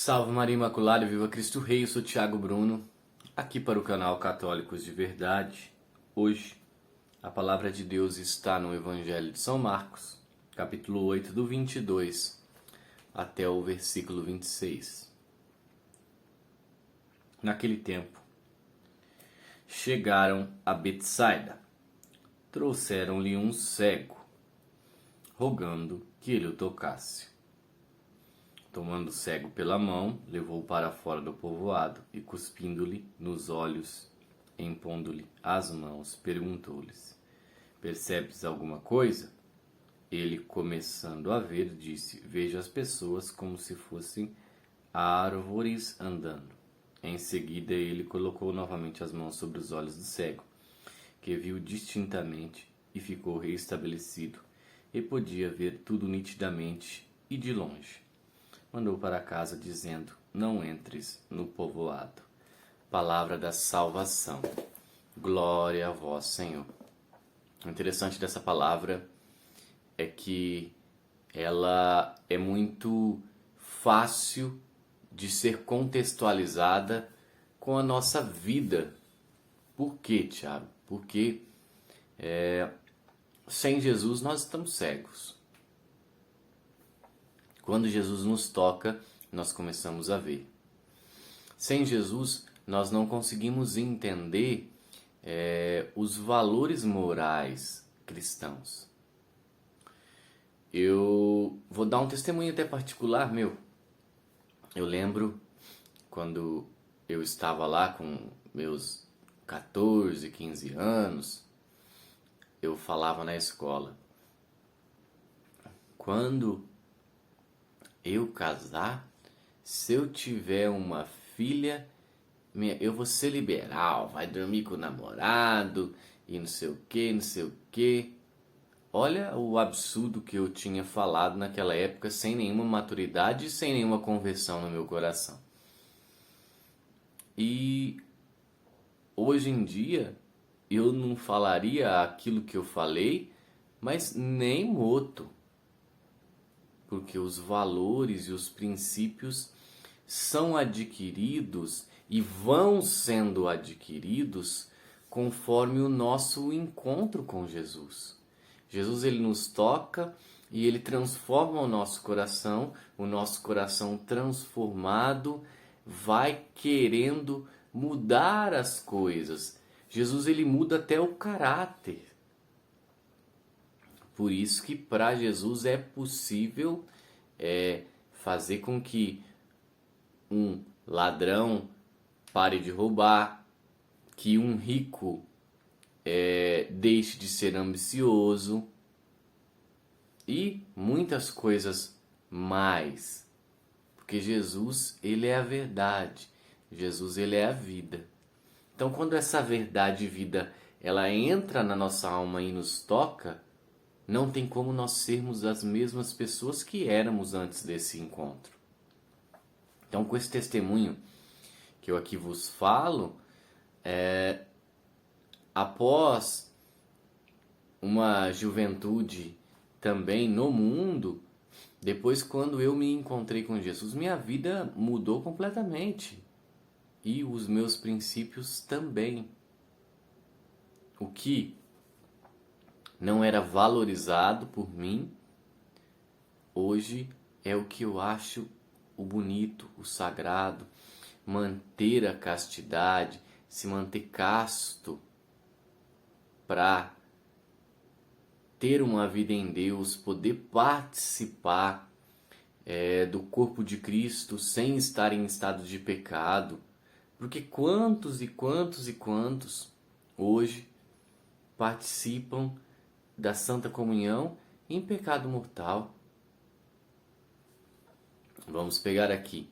Salve Maria Imaculada, viva Cristo Rei, eu sou Thiago Bruno, aqui para o canal Católicos de Verdade. Hoje, a palavra de Deus está no Evangelho de São Marcos, capítulo 8, do 22 até o versículo 26. Naquele tempo, chegaram a Betsaida, trouxeram-lhe um cego, rogando que ele o tocasse. Tomando o cego pela mão, levou-o para fora do povoado e, cuspindo-lhe nos olhos, impondo-lhe as mãos, perguntou-lhes: Percebes alguma coisa? Ele, começando a ver, disse: Vejo as pessoas como se fossem árvores andando. Em seguida, ele colocou novamente as mãos sobre os olhos do cego, que viu distintamente e ficou reestabelecido, e podia ver tudo nitidamente e de longe. Mandou para casa dizendo: Não entres no povoado. Palavra da salvação. Glória a vós, Senhor. O interessante dessa palavra é que ela é muito fácil de ser contextualizada com a nossa vida. Por quê, Tiago? Porque sem Jesus nós estamos cegos. Quando Jesus nos toca, nós começamos a ver. Sem Jesus, nós não conseguimos entender os valores morais cristãos. Eu vou dar um testemunho até particular meu. Eu lembro quando eu estava lá com meus 14, 15 anos, eu falava na escola: quando eu casar, se eu tiver uma filha, eu vou ser liberal, vai dormir com o namorado e não sei o que, não sei o que. Olha o absurdo que eu tinha falado naquela época, sem nenhuma maturidade e sem nenhuma conversão no meu coração. E hoje em dia eu não falaria aquilo que eu falei, mas nem morto. Porque os valores e os princípios são adquiridos e vão sendo adquiridos conforme o nosso encontro com Jesus. Jesus, ele nos toca e ele transforma o nosso coração transformado vai querendo mudar as coisas. Jesus, ele muda até o caráter. Por isso que para Jesus é possível fazer com que um ladrão pare de roubar, que um rico deixe de ser ambicioso e muitas coisas mais. Porque Jesus, ele é a verdade. Jesus, ele é a vida. Então, quando essa verdade e vida ela entra na nossa alma e nos toca, não tem como nós sermos as mesmas pessoas que éramos antes desse encontro. Então, com esse testemunho que eu aqui vos falo, após uma juventude também no mundo, depois quando eu me encontrei com Jesus, minha vida mudou completamente. E os meus princípios também. O que não era valorizado por mim, hoje é o que eu acho o bonito, o sagrado. Manter a castidade, se manter casto para ter uma vida em Deus, poder participar do corpo de Cristo sem estar em estado de pecado. Porque quantos e quantos e quantos hoje participam da Santa Comunhão em pecado mortal? Vamos pegar aqui.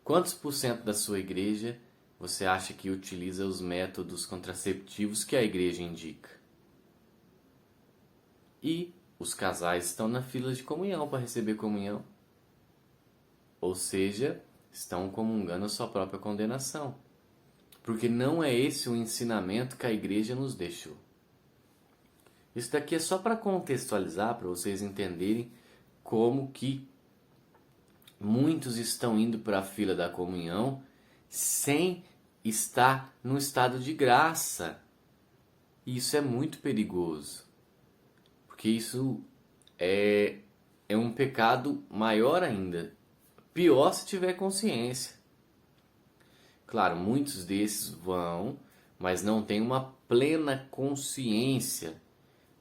Quantos por cento da sua igreja você acha que utiliza os métodos contraceptivos que a igreja indica? E os casais estão na fila de comunhão para receber comunhão. Ou seja, estão comungando a sua própria condenação. Porque não é esse o ensinamento que a igreja nos deixou. Isso daqui é só para contextualizar, para vocês entenderem como que muitos estão indo para a fila da comunhão sem estar num estado de graça. E isso é muito perigoso, porque isso é um pecado maior ainda. Pior se tiver consciência. Claro, muitos desses vão, mas não têm uma plena consciência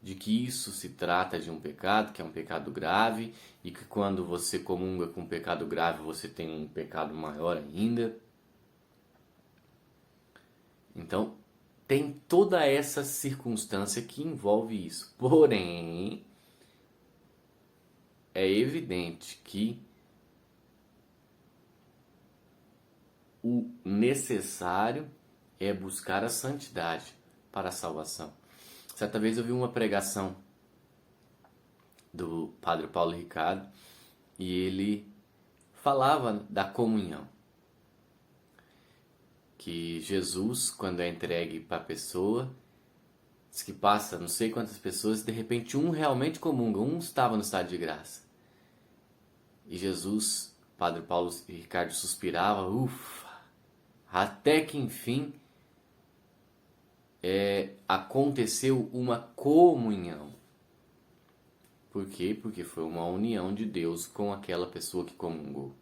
de que isso se trata de um pecado, que é um pecado grave, e que quando você comunga com um pecado grave, você tem um pecado maior ainda. Então, tem toda essa circunstância que envolve isso. Porém, é evidente que o necessário é buscar a santidade para a salvação. Certa vez eu vi uma pregação do Padre Paulo Ricardo e ele falava da comunhão. Que Jesus, quando é entregue para a pessoa, diz que passa não sei quantas pessoas e de repente um realmente comunga, um estava no estado de graça. E Jesus, Padre Paulo Ricardo suspirava, ufa, até que enfim aconteceu uma comunhão. Por quê? Porque foi uma união de Deus com aquela pessoa que comungou.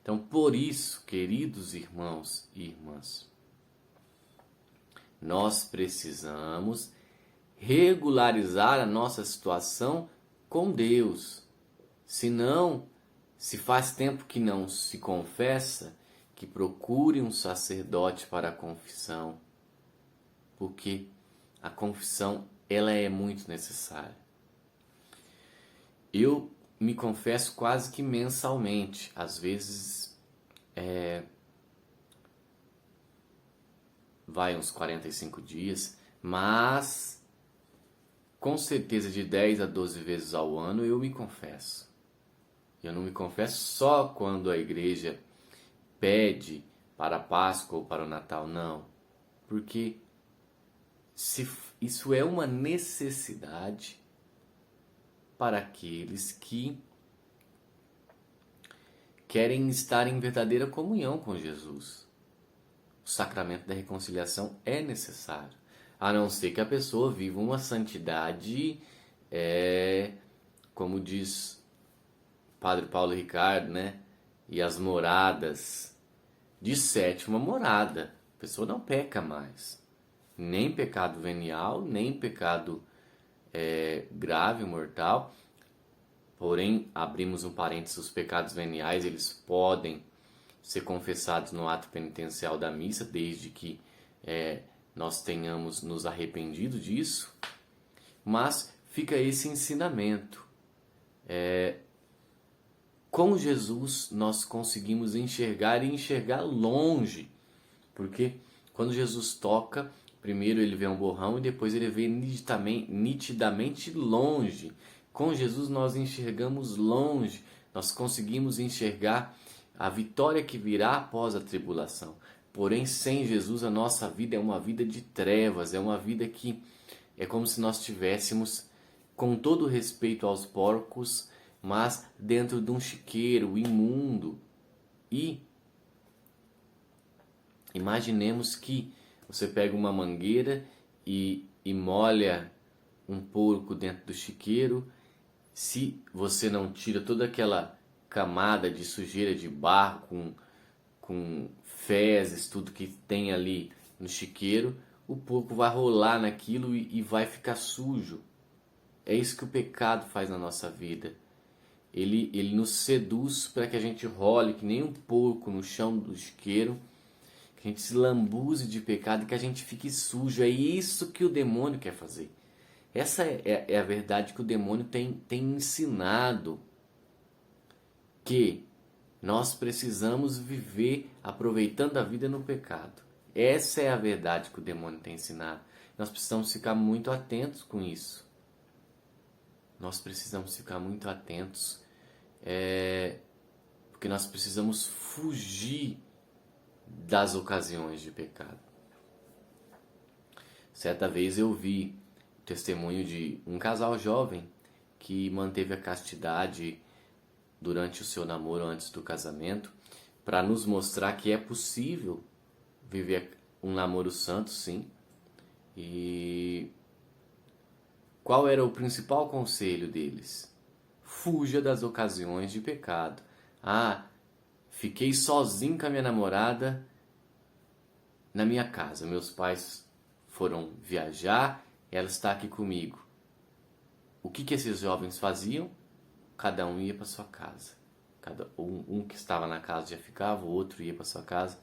Então, por isso, queridos irmãos e irmãs, nós precisamos regularizar a nossa situação com Deus. Senão, se faz tempo que não se confessa, que procure um sacerdote para a confissão, porque a confissão ela é muito necessária. Eu me confesso quase que mensalmente, às vezes vai uns 45 dias, mas com certeza de 10 a 12 vezes ao ano eu me confesso. Eu não me confesso só quando a igreja pede para a Páscoa ou para o Natal, não. Porque isso é uma necessidade para aqueles que querem estar em verdadeira comunhão com Jesus. O sacramento da reconciliação é necessário, a não ser que a pessoa viva uma santidade, como diz Padre Paulo Ricardo, né? E as moradas de sétima morada. A pessoa não peca mais, nem pecado venial, nem pecado grave, mortal. Porém, abrimos um parênteses, os pecados veniais, eles podem ser confessados no ato penitencial da missa, desde que nós tenhamos nos arrependido disso. Mas fica esse ensinamento. Com Jesus nós conseguimos enxergar e enxergar longe. Porque quando Jesus toca, primeiro ele vê um borrão e depois ele vê nitidamente longe. Com Jesus nós enxergamos longe, nós conseguimos enxergar a vitória que virá após a tribulação. Porém, sem Jesus a nossa vida é uma vida de trevas, é uma vida que é como se nós tivéssemos, com todo respeito aos porcos, mas dentro de um chiqueiro imundo. E imaginemos que você pega uma mangueira e molha um porco dentro do chiqueiro. Se você não tira toda aquela camada de sujeira de barro com fezes, tudo que tem ali no chiqueiro, o porco vai rolar naquilo e vai ficar sujo. É isso que o pecado faz na nossa vida. Ele nos seduz para que a gente role que nem um porco no chão do chiqueiro, que a gente se lambuze de pecado e que a gente fique sujo. É isso que o demônio quer fazer. Essa é a verdade que o demônio tem ensinado, que nós precisamos viver aproveitando a vida no pecado. Essa é a verdade que o demônio tem ensinado. Nós precisamos ficar muito atentos com isso. Nós precisamos ficar muito atentos, porque nós precisamos fugir das ocasiões de pecado. Certa vez eu vi testemunho de um casal jovem que manteve a castidade durante o seu namoro antes do casamento, para nos mostrar que é possível viver um namoro santo, sim. E qual era o principal conselho deles? Fuja das ocasiões de pecado. Ah, fiquei sozinho com a minha namorada na minha casa. Meus pais foram viajar, ela está aqui comigo. O que esses jovens faziam? Cada um ia para sua casa. Um que estava na casa já ficava, o outro ia para sua casa.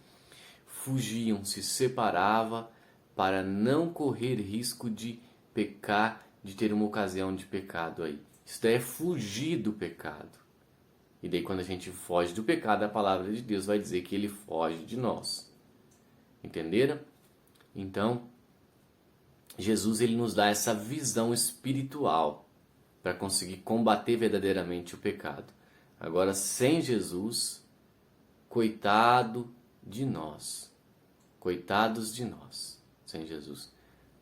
Fugiam, se separavam para não correr risco de pecar, de ter uma ocasião de pecado aí. Isso daí é fugir do pecado. E daí quando a gente foge do pecado, a palavra de Deus vai dizer que ele foge de nós. Entenderam? Então, Jesus ele nos dá essa visão espiritual para conseguir combater verdadeiramente o pecado. Agora, sem Jesus, coitado de nós. Coitados de nós, sem Jesus.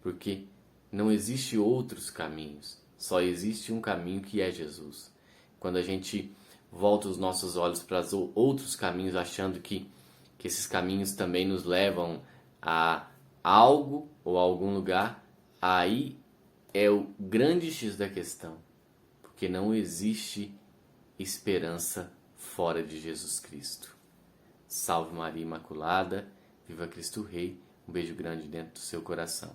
Porque não existe outros caminhos. Só existe um caminho que é Jesus. Quando a gente volta os nossos olhos para os outros caminhos, achando que esses caminhos também nos levam a algo ou a algum lugar, aí é o grande X da questão. Porque não existe esperança fora de Jesus Cristo. Salve Maria Imaculada, viva Cristo Rei, um beijo grande dentro do seu coração.